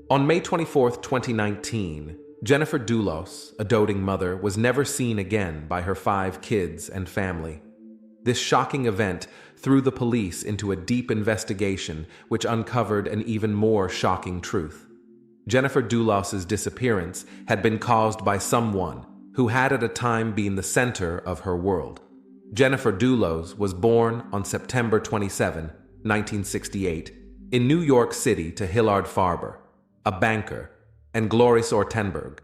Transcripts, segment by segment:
On May 24, 2019, Jennifer Dulos, a doting mother, was never seen again by her 5 kids and family. This shocking event threw the police into a deep investigation which uncovered an even more shocking truth. Jennifer Dulos's disappearance had been caused by someone who had at a time been the center of her world. Jennifer Dulos was born on September 27, 1968, in New York City to Hillard Farber, a banker, and Gloris Ortenberg,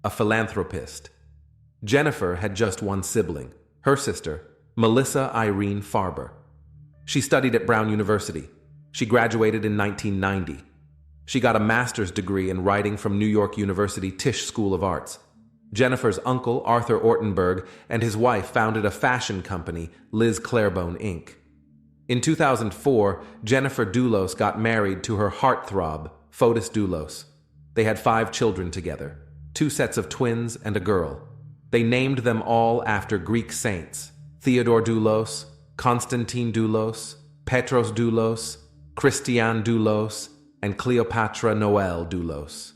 a philanthropist. Jennifer had just one sibling, her sister, Melissa Irene Farber. She studied at Brown University. She graduated in 1990. She got a master's degree in writing from New York University Tisch School of Arts. Jennifer's uncle, Arthur Ortenberg, and his wife founded a fashion company, Liz Clarebone, Inc. In 2004, Jennifer Dulos got married to her heartthrob, Fotis Dulos. They had 5 children together, 2 sets of twins and a girl. They named them all after Greek saints: Theodore Dulos, Constantine Dulos, Petros Dulos, Christian Dulos, and Cleopatra Noel Dulos.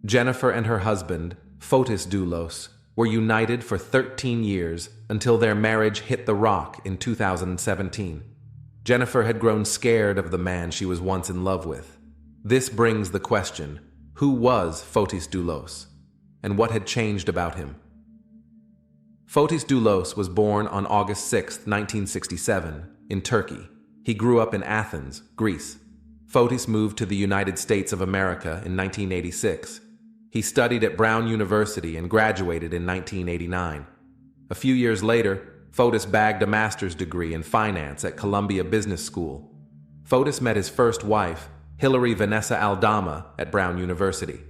Jennifer and her husband, Fotis Dulos, were united for 13 years until their marriage hit the rock in 2017. Jennifer had grown scared of the man she was once in love with. This brings the question, who was Fotis Dulos, and what had changed about him? Fotis Dulos was born on August 6, 1967, in Turkey. He grew up in Athens, Greece. Fotis moved to the United States of America in 1986. He studied at Brown University and graduated in 1989. A few years later, Fotis bagged a master's degree in finance at Columbia Business School. Fotis met his first wife, Hilary Vanessa Aldama, at Brown University.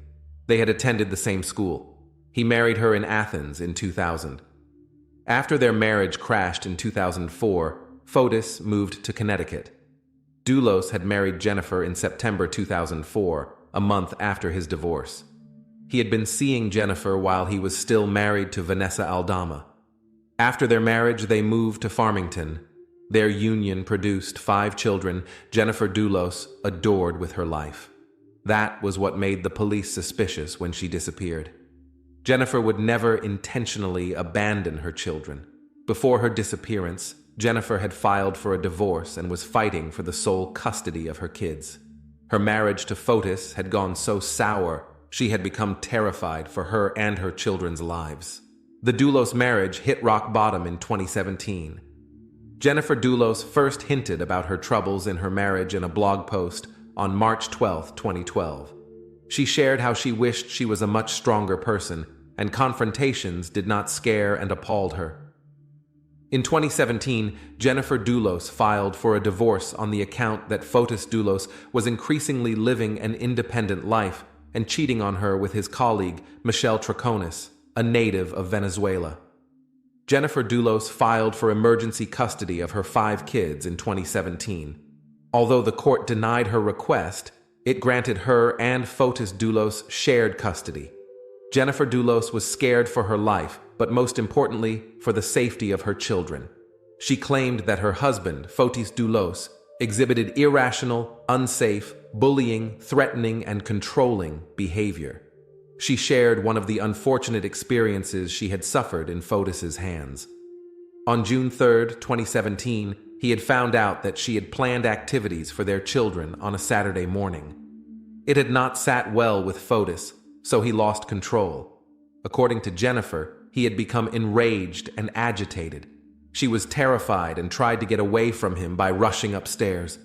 They had attended the same school. He married her in Athens in 2000. After their marriage crashed in 2004, Fotis moved to Connecticut. Dulos had married Jennifer in September 2004, a month after his divorce. He had been seeing Jennifer while he was still married to Vanessa Aldama. After their marriage, they moved to Farmington. Their union produced 5 children Jennifer Dulos adored with her life. That was what made the police suspicious when she disappeared. Jennifer would never intentionally abandon her children. Before her disappearance, Jennifer had filed for a divorce and was fighting for the sole custody of her kids. Her marriage to Fotis had gone so sour, she had become terrified for her and her children's lives. The Dulos marriage hit rock bottom in 2017. Jennifer Dulos first hinted about her troubles in her marriage in a blog post on March 12, 2012. She shared how she wished she was a much stronger person, and confrontations did not scare and appalled her. In 2017, Jennifer Dulos filed for a divorce on the account that Fotis Dulos was increasingly living an independent life and cheating on her with his colleague, Michelle Troconis, a native of Venezuela. Jennifer Dulos filed for emergency custody of her 5 kids in 2017. Although the court denied her request, it granted her and Fotis Dulos shared custody. Jennifer Dulos was scared for her life, but most importantly, for the safety of her children. She claimed that her husband, Fotis Dulos, exhibited irrational, unsafe, bullying, threatening, and controlling behavior. She shared one of the unfortunate experiences she had suffered in Fotis's hands. On June 3, 2017, he had found out that she had planned activities for their children on a Saturday morning. It had not sat well with Fotis, so he lost control. According to Jennifer, he had become enraged and agitated. She was terrified and tried to get away from him by rushing upstairs.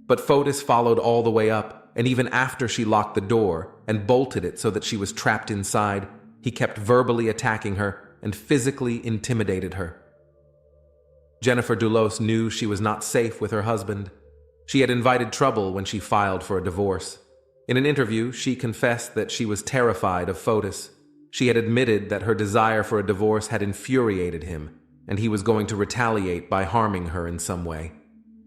But Fotis followed all the way up, and even after she locked the door and bolted it so that she was trapped inside, he kept verbally attacking her and physically intimidated her. Jennifer Dulos knew she was not safe with her husband. She had invited trouble when she filed for a divorce. In an interview, she confessed that she was terrified of Fotis. She had admitted that her desire for a divorce had infuriated him, and he was going to retaliate by harming her in some way.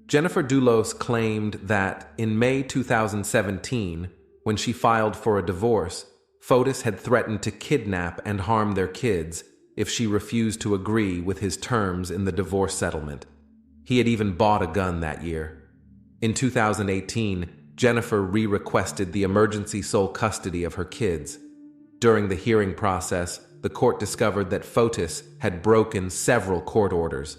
Jennifer Dulos claimed that in May 2017, when she filed for a divorce, Fotis had threatened to kidnap and harm their kids if she refused to agree with his terms in the divorce settlement. He had even bought a gun that year. In 2018, Jennifer re-requested the emergency sole custody of her kids. During the hearing process, the court discovered that Fotis had broken several court orders.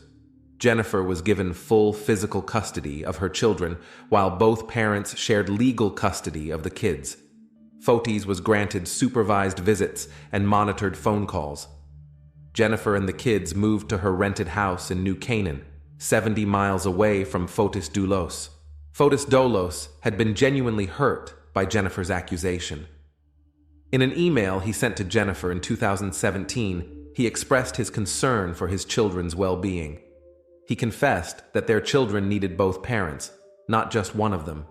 Jennifer was given full physical custody of her children, while both parents shared legal custody of the kids. Fotis was granted supervised visits and monitored phone calls. Jennifer and the kids moved to her rented house in New Canaan, 70 miles away from Fotis Dulos. Fotis Dulos had been genuinely hurt by Jennifer's accusation. In an email he sent to Jennifer in 2017, he expressed his concern for his children's well-being. He confessed that their children needed both parents, not just one of them.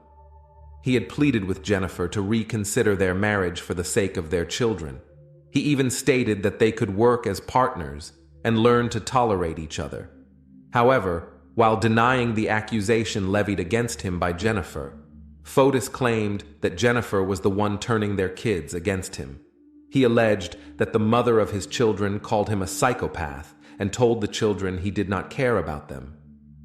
He had pleaded with Jennifer to reconsider their marriage for the sake of their children. He even stated that they could work as partners and learn to tolerate each other. However, while denying the accusation levied against him by Jennifer, Fotis claimed that Jennifer was the one turning their kids against him. He alleged that the mother of his children called him a psychopath and told the children he did not care about them.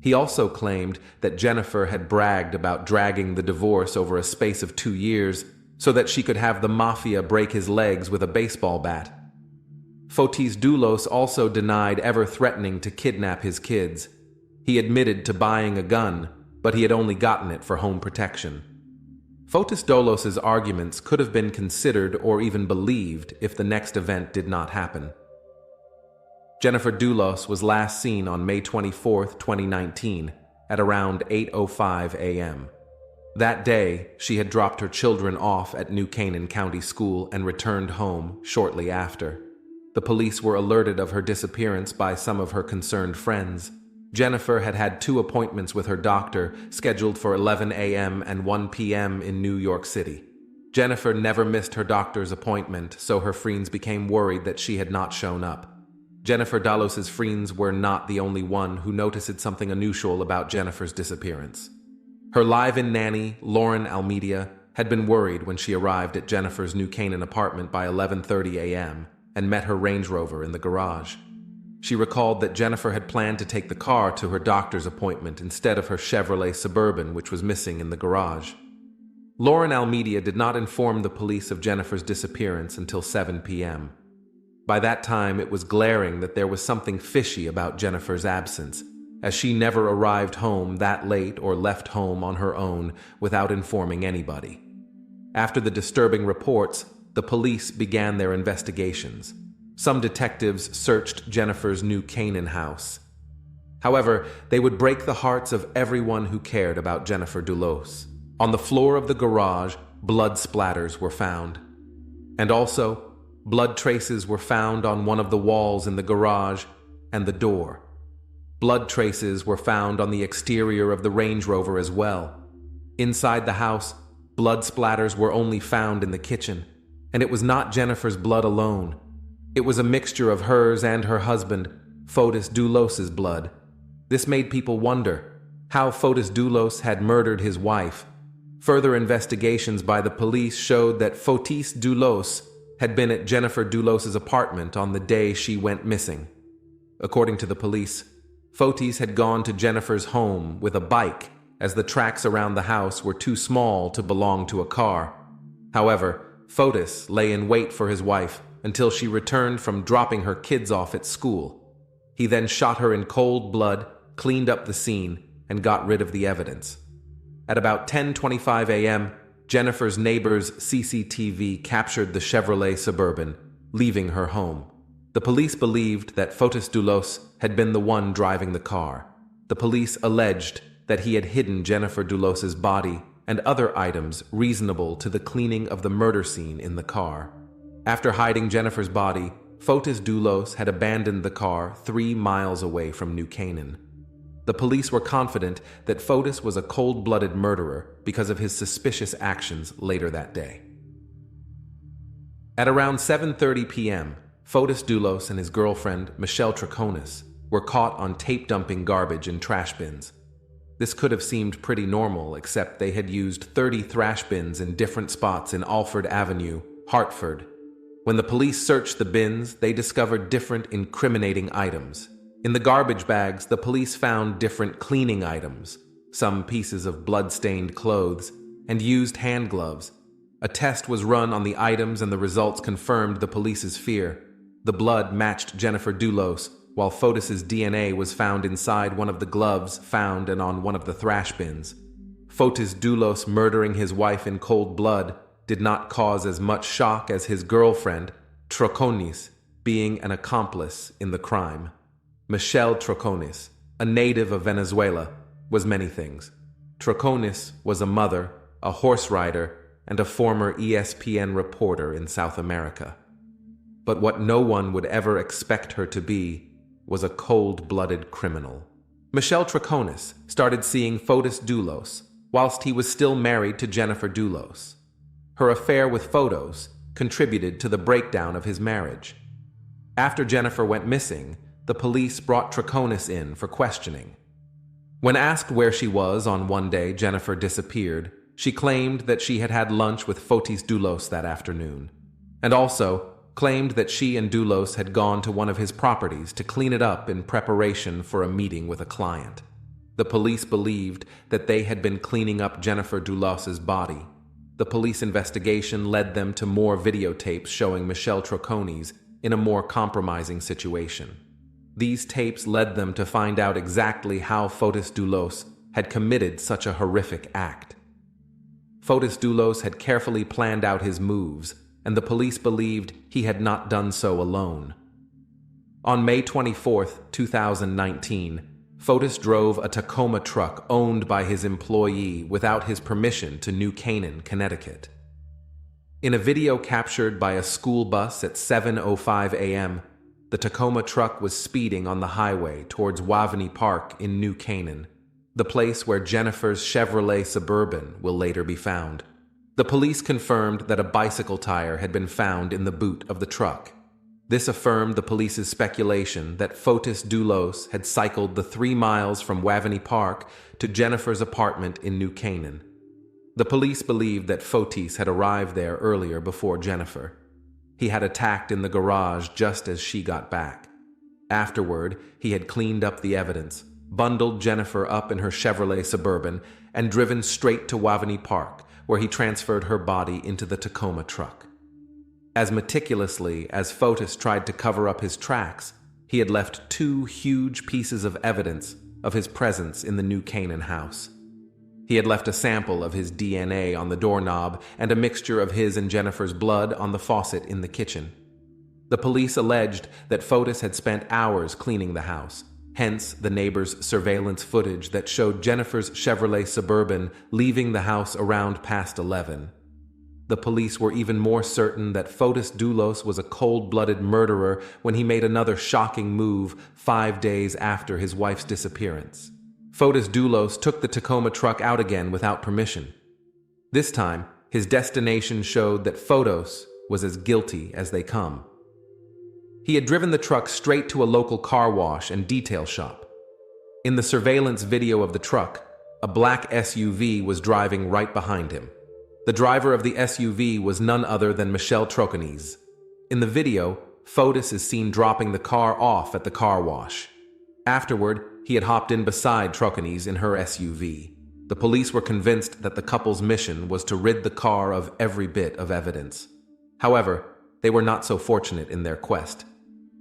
He also claimed that Jennifer had bragged about dragging the divorce over a space of 2 years so that she could have the mafia break his legs with a baseball bat. Fotis Dulos also denied ever threatening to kidnap his kids. He admitted to buying a gun, but he had only gotten it for home protection. Fotis Dulos' arguments could have been considered or even believed if the next event did not happen. Jennifer Dulos was last seen on May 24, 2019, at around 8:05 a.m. That day, she had dropped her children off at New Canaan County School and returned home shortly after. The police were alerted of her disappearance by some of her concerned friends. Jennifer had had 2 appointments with her doctor scheduled for 11 a.m. and 1 p.m. in New York City. Jennifer never missed her doctor's appointment, so her friends became worried that she had not shown up. Jennifer Dulos' friends were not the only one who noticed something unusual about Jennifer's disappearance. Her live-in nanny, Lauren Almeida, had been worried when she arrived at Jennifer's New Canaan apartment by 11:30 a.m. and met her Range Rover in the garage. She recalled that Jennifer had planned to take the car to her doctor's appointment instead of her Chevrolet Suburban, which was missing in the garage. Lauren Almeida did not inform the police of Jennifer's disappearance until 7 p.m. By that time, it was glaring that there was something fishy about Jennifer's absence, as she never arrived home that late or left home on her own without informing anybody. After the disturbing reports, the police began their investigations. Some detectives searched Jennifer's New Canaan house. However, they would break the hearts of everyone who cared about Jennifer Dulos. On the floor of the garage, blood splatters were found. And also, blood traces were found on one of the walls in the garage and the door. Blood traces were found on the exterior of the Range Rover as well. Inside the house, blood splatters were only found in the kitchen, and it was not Jennifer's blood alone. It was a mixture of hers and her husband, Fotis Dulos' blood. This made people wonder how Fotis Dulos had murdered his wife. Further investigations by the police showed that Fotis Dulos had been at Jennifer Dulos' apartment on the day she went missing. According to the police, Fotis had gone to Jennifer's home with a bike, as the tracks around the house were too small to belong to a car. However, Fotis lay in wait for his wife until she returned from dropping her kids off at school. He then shot her in cold blood, cleaned up the scene, and got rid of the evidence. At about 10:25 a.m., Jennifer's neighbor's CCTV captured the Chevrolet Suburban, leaving her home. The police believed that Fotis Dulos had been the one driving the car. The police alleged that he had hidden Jennifer Dulos' body and other items reasonable to the cleaning of the murder scene in the car. After hiding Jennifer's body, Fotis Dulos had abandoned the car 3 miles away from New Canaan. The police were confident that Fotis was a cold-blooded murderer because of his suspicious actions later that day. At around 7:30 p.m., Fotis Dulos and his girlfriend, Michelle Traconis, were caught on tape dumping garbage in trash bins. This could have seemed pretty normal, except they had used 30 trash bins in different spots in Alford Avenue, Hartford. When the police searched the bins, they discovered different incriminating items. In the garbage bags, the police found different cleaning items, some pieces of blood-stained clothes, and used hand gloves. A test was run on the items and the results confirmed the police's fear. The blood matched Jennifer Dulos, while Fotis's DNA was found inside one of the gloves found and on one of the thrash bins. Fotis Dulos murdering his wife in cold blood did not cause as much shock as his girlfriend, Troconis, being an accomplice in the crime. Michelle Troconis, a native of Venezuela, was many things. Troconis was a mother, a horse rider, and a former ESPN reporter in South America. But what no one would ever expect her to be was a cold-blooded criminal. Michelle Troconis started seeing Fotis Dulos whilst he was still married to Jennifer Dulos. Her affair with Fotis contributed to the breakdown of his marriage. After Jennifer went missing, the police brought Troconis in for questioning. When asked where she was on one day Jennifer disappeared, she claimed that she had had lunch with Fotis Dulos that afternoon, and also claimed that she and Dulos had gone to one of his properties to clean it up in preparation for a meeting with a client. The police believed that they had been cleaning up Jennifer Dulos's body. The police investigation led them to more videotapes showing Michelle Troconis in a more compromising situation. These tapes led them to find out exactly how Fotis Dulos had committed such a horrific act. Fotis Dulos had carefully planned out his moves, and the police believed he had not done so alone. On May 24, 2019, Fotis drove a Tacoma truck owned by his employee without his permission to New Canaan, Connecticut. In a video captured by a school bus at 7:05 a.m., the Tacoma truck was speeding on the highway towards Waveney Park in New Canaan, the place where Jennifer's Chevrolet Suburban will later be found. The police confirmed that a bicycle tire had been found in the boot of the truck. This affirmed the police's speculation that Fotis Dulos had cycled the 3 miles from Waveney Park to Jennifer's apartment in New Canaan. The police believed that Fotis had arrived there earlier before Jennifer. He had attacked in the garage just as she got back. Afterward, he had cleaned up the evidence, bundled Jennifer up in her Chevrolet Suburban, and driven straight to Waveney Park, where he transferred her body into the Tacoma truck. As meticulously as Fotis tried to cover up his tracks, he had left 2 huge pieces of evidence of his presence in the New Canaan house. He had left a sample of his DNA on the doorknob and a mixture of his and Jennifer's blood on the faucet in the kitchen. The police alleged that Fotis had spent hours cleaning the house, hence the neighbors' surveillance footage that showed Jennifer's Chevrolet Suburban leaving the house around past 11. The police were even more certain that Fotis Dulos was a cold-blooded murderer when he made another shocking move 5 days after his wife's disappearance. Fotis Dulos took the Tacoma truck out again without permission. This time, his destination showed that Fotis was as guilty as they come. He had driven the truck straight to a local car wash and detail shop. In the surveillance video of the truck, a black SUV was driving right behind him. The driver of the SUV was none other than Michelle Troconis. In the video, Fotis is seen dropping the car off at the car wash. Afterward, he had hopped in beside Troconis in her SUV. The police were convinced that the couple's mission was to rid the car of every bit of evidence. However, they were not so fortunate in their quest.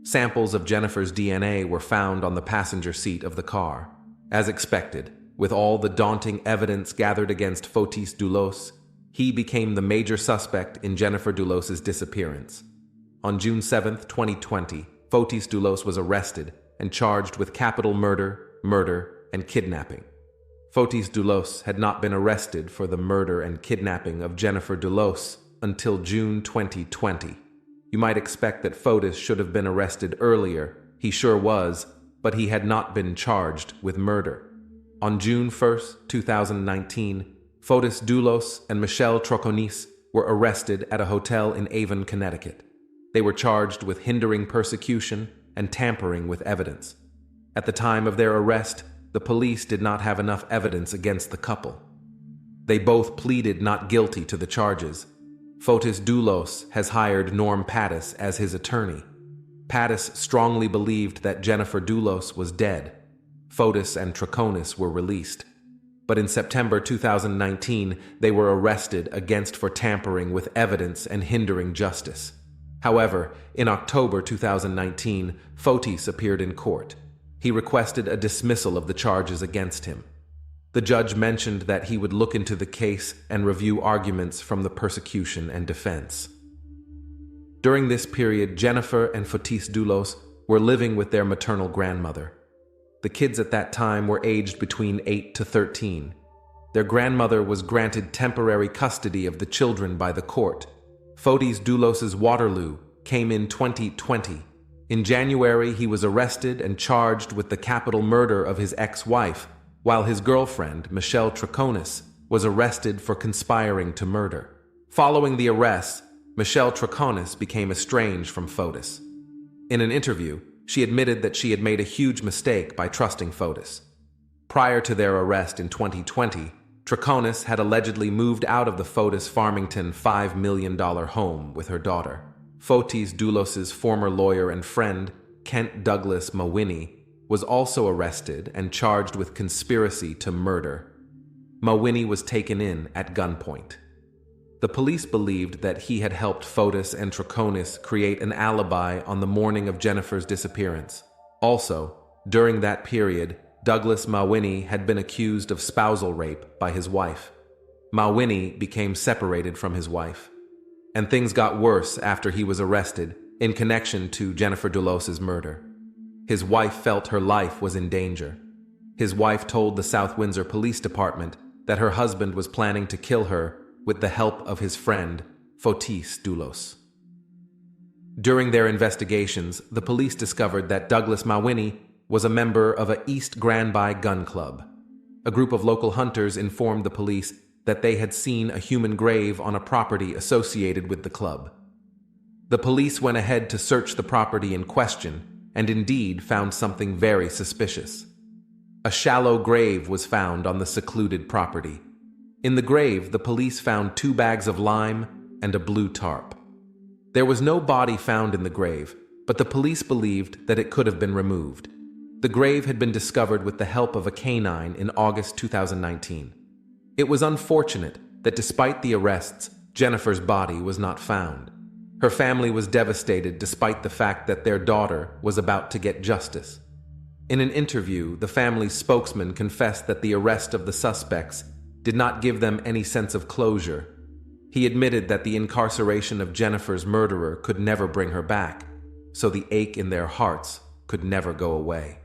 Samples of Jennifer's DNA were found on the passenger seat of the car. As expected, with all the daunting evidence gathered against Fotis Dulos, he became the major suspect in Jennifer Dulos's disappearance. On June 7, 2020, Fotis Dulos was arrested and charged with capital murder, and kidnapping. Fotis Dulos had not been arrested for the murder and kidnapping of Jennifer Dulos until June 2020. You might expect that Fotis should have been arrested earlier. He sure was, but he had not been charged with murder. On June 1, 2019, Fotis Dulos and Michelle Troconis were arrested at a hotel in Avon, Connecticut. They were charged with hindering persecution and tampering with evidence. At the time of their arrest, the police did not have enough evidence against the couple. They both pleaded not guilty to the charges. Fotis Dulos has hired Norm Pattis as his attorney. Pattis strongly believed that Jennifer Dulos was dead. Fotis and Troconis were released. but in September 2019, they were arrested against for tampering with evidence and hindering justice. However, in October 2019, Fotis appeared in court. He requested a dismissal of the charges against him. The judge mentioned that he would look into the case and review arguments from the prosecution and defense. During this period, Jennifer and Fotis Dulos were living with their maternal grandmother. The kids at that time were aged between 8 to 13. Their grandmother was granted temporary custody of the children by the court. Fotis Dulos's Waterloo came in 2020. In January, he was arrested and charged with the capital murder of his ex-wife, while his girlfriend, Michelle Troconis, was arrested for conspiring to murder. Following the arrests, Michelle Troconis became estranged from Fotis. In an interview, she admitted that she had made a huge mistake by trusting Fotis. Prior to their arrest in 2020, Troconis had allegedly moved out of the Fotis Farmington $5 million home with her daughter. Fotis Dulos's former lawyer and friend, Kent Douglas Mawhinney, was also arrested and charged with conspiracy to murder. Mawhinney was taken in at gunpoint. The police believed that he had helped Fotis and Troconis create an alibi on the morning of Jennifer's disappearance. Also, during that period, Douglas Mawhinney had been accused of spousal rape by his wife. Mawhinney became separated from his wife, and things got worse after he was arrested in connection to Jennifer Dulos's murder. His wife felt her life was in danger. His wife told the South Windsor Police Department that her husband was planning to kill her with the help of his friend, Fotis Dulos. During their investigations, the police discovered that Douglas Mawhinney was a member of a East Granby gun club. A group of local hunters informed the police that they had seen a human grave on a property associated with the club. The police went ahead to search the property in question and indeed found something very suspicious. A shallow grave was found on the secluded property. In the grave, the police found 2 bags of lime and a blue tarp. There was no body found in the grave, but the police believed that it could have been removed. The grave had been discovered with the help of a canine in August 2019. It was unfortunate that despite the arrests, Jennifer's body was not found. Her family was devastated despite the fact that their daughter was about to get justice. In an interview, the family's spokesman confessed that the arrest of the suspects did not give them any sense of closure. He admitted that the incarceration of Jennifer's murderer could never bring her back, so the ache in their hearts could never go away.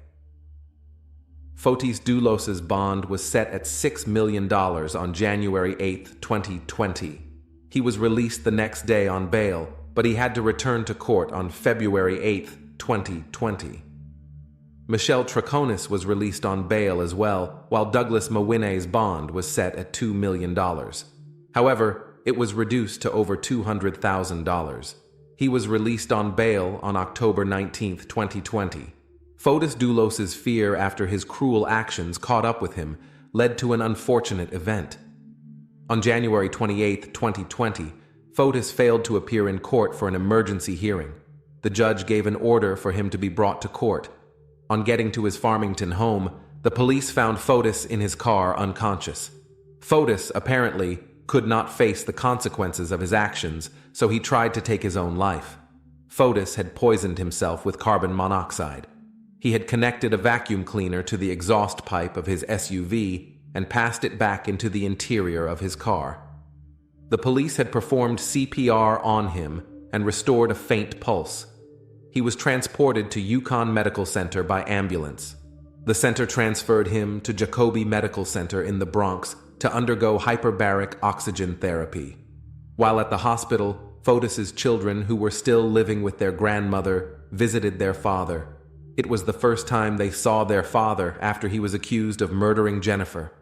Fotis Dulos's bond was set at $6 million on January 8, 2020. He was released the next day on bail, but he had to return to court on February 8, 2020. Michelle Troconis was released on bail as well, while Douglas Mawhinney's bond was set at $2 million. However, it was reduced to over $200,000. He was released on bail on October 19, 2020. Fotis Dulos's fear after his cruel actions caught up with him led to an unfortunate event. On January 28, 2020, Fotis failed to appear in court for an emergency hearing. The judge gave an order for him to be brought to court. On getting to his Farmington home, the police found Fotis in his car unconscious. Fotis, apparently, could not face the consequences of his actions, so he tried to take his own life. Fotis had poisoned himself with carbon monoxide. He had connected a vacuum cleaner to the exhaust pipe of his SUV and passed it back into the interior of his car. The police had performed CPR on him and restored a faint pulse. He was transported to Yukon Medical Center by ambulance. The center transferred him to Jacobi Medical Center in the Bronx to undergo hyperbaric oxygen therapy. While at the hospital, Fotis's children, who were still living with their grandmother, visited their father. It was the first time they saw their father after he was accused of murdering Jennifer.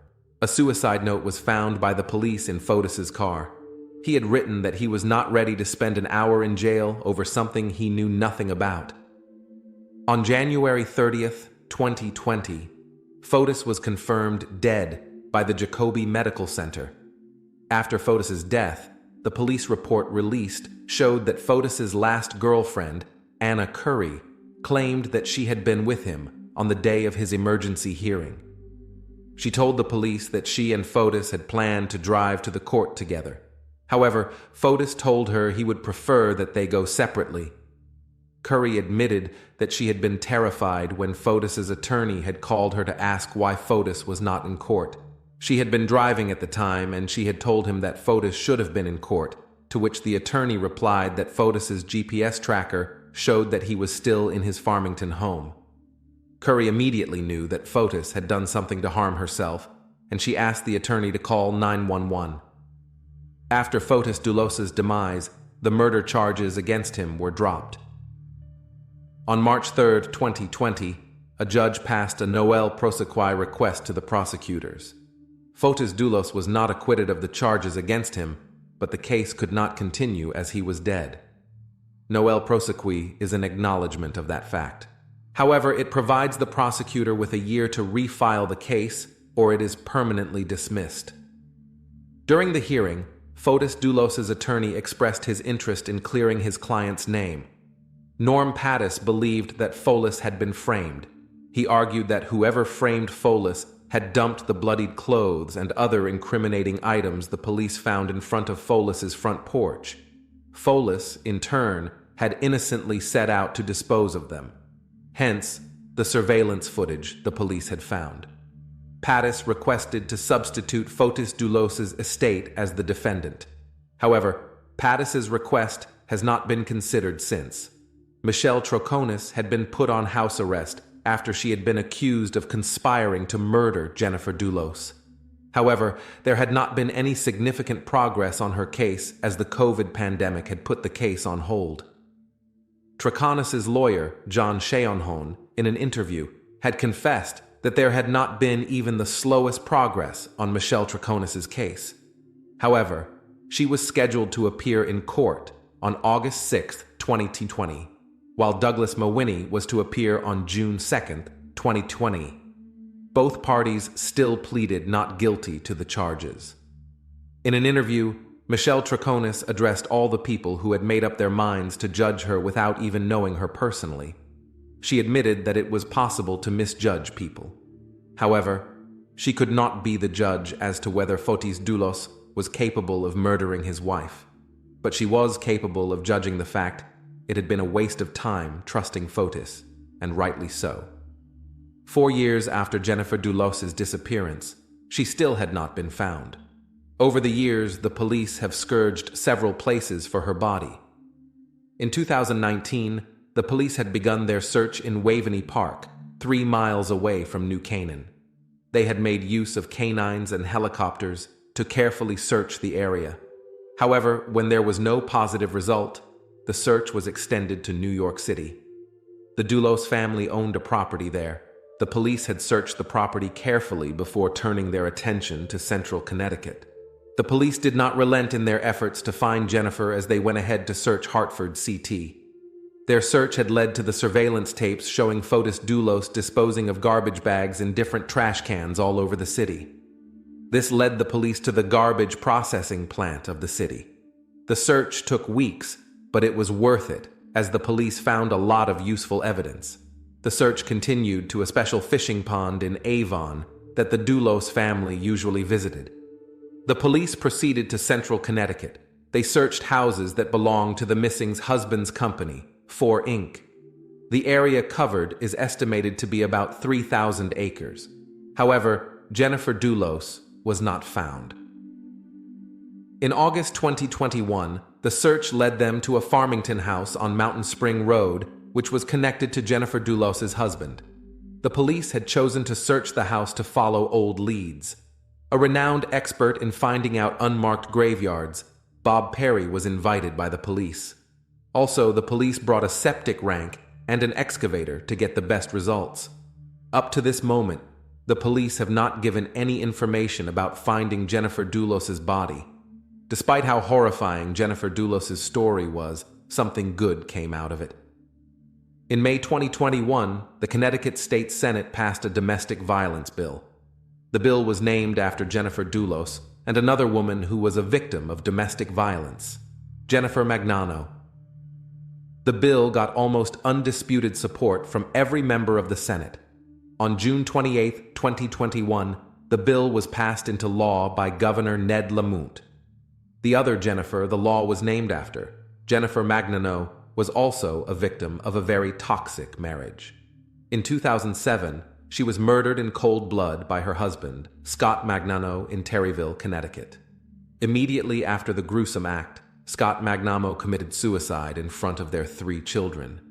A suicide note was found by the police in Fotis's car. He had written that he was not ready to spend an hour in jail over something he knew nothing about. On January 30th, 2020, Fotis was confirmed dead by the Jacobi Medical Center. After Fotis's death, the police report released showed that Fotis's last girlfriend, Anna Curry, claimed that she had been with him on the day of his emergency hearing. She told the police that she and Fotis had planned to drive to the court together. However, Fotis told her he would prefer that they go separately. Curry admitted that she had been terrified when Fotis's attorney had called her to ask why Fotis was not in court. She had been driving at the time, and she had told him that Fotis should have been in court, to which the attorney replied that Fotis's GPS tracker showed that he was still in his Farmington home. Curry immediately knew that Fotis had done something to harm herself, and she asked the attorney to call 911. After Fotis Dulos's demise, the murder charges against him were dropped. On March 3, 2020, a judge passed a novel prosequi request to the prosecutors. Fotis Dulos was not acquitted of the charges against him, but the case could not continue as he was dead. Novel prosequi is an acknowledgement of that fact. However, it provides the prosecutor with a year to refile the case, or it is permanently dismissed. During the hearing, Fotis Dulos's attorney expressed his interest in clearing his client's name. Norm Pattis believed that Folis had been framed. He argued that whoever framed Folis had dumped the bloodied clothes and other incriminating items the police found in front of Folis's front porch. Folis, in turn, had innocently set out to dispose of them. Hence, the surveillance footage the police had found. Pattis requested to substitute Fotis Dulos's estate as the defendant. However, Pattis's request has not been considered since. Michelle Troconis had been put on house arrest after she had been accused of conspiring to murder Jennifer Dulos. However, there had not been any significant progress on her case as the COVID pandemic had put the case on hold. Troconis's lawyer, John Sheonhon, in an interview, had confessed that there had not been even the slowest progress on Michelle Troconis's case. However, she was scheduled to appear in court on August 6, 2020, while Douglas Mawhinney was to appear on June 2, 2020. Both parties still pleaded not guilty to the charges. In an interview, Michelle Troconis addressed all the people who had made up their minds to judge her without even knowing her personally. She admitted that it was possible to misjudge people. However, she could not be the judge as to whether Fotis Dulos was capable of murdering his wife, but she was capable of judging the fact it had been a waste of time trusting Fotis, and rightly so. 4 years after Jennifer Dulos's disappearance, she still had not been found. Over the years, the police have scourged several places for her body. In 2019, the police had begun their search in Waveney Park, 3 miles away from New Canaan. They had made use of canines and helicopters to carefully search the area. However, when there was no positive result, the search was extended to New York City. The Dulos family owned a property there. The police had searched the property carefully before turning their attention to central Connecticut. The police did not relent in their efforts to find Jennifer as they went ahead to search Hartford CT. Their search had led to the surveillance tapes showing Fotis Dulos disposing of garbage bags in different trash cans all over the city. This led the police to the garbage processing plant of the city. The search took weeks, but it was worth it, as the police found a lot of useful evidence. The search continued to a special fishing pond in Avon that the Dulos family usually visited. The police proceeded to central Connecticut. They searched houses that belonged to the missing's husband's company, 4 Inc. The area covered is estimated to be about 3,000 acres. However, Jennifer Dulos was not found. In August 2021, the search led them to a Farmington house on Mountain Spring Road, which was connected to Jennifer Dulos's husband. The police had chosen to search the house to follow old leads. A renowned expert in finding out unmarked graveyards, Bob Perry was invited by the police. Also, the police brought a septic rank and an excavator to get the best results. Up to this moment, the police have not given any information about finding Jennifer Dulos's body. Despite how horrifying Jennifer Dulos's story was, something good came out of it. In May 2021, the Connecticut State Senate passed a domestic violence bill. The bill was named after Jennifer Dulos and another woman who was a victim of domestic violence, Jennifer Magnano. The bill got almost undisputed support from every member of the Senate. On June 28, 2021, the bill was passed into law by Governor Ned Lamont. The other Jennifer the law was named after, Jennifer Magnaneau, was also a victim of a very toxic marriage. In 2007, she was murdered in cold blood by her husband, Scott Magnaneau, in Terryville, Connecticut. Immediately after the gruesome act, Scott Magnaneau committed suicide in front of their 3 children.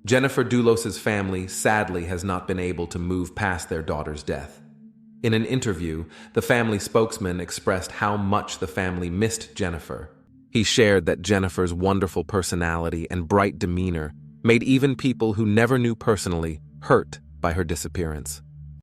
Jennifer Dulos's family sadly has not been able to move past their daughter's death. In an interview, the family spokesman expressed how much the family missed Jennifer. He shared that Jennifer's wonderful personality and bright demeanor made even people who never knew personally hurt by her disappearance.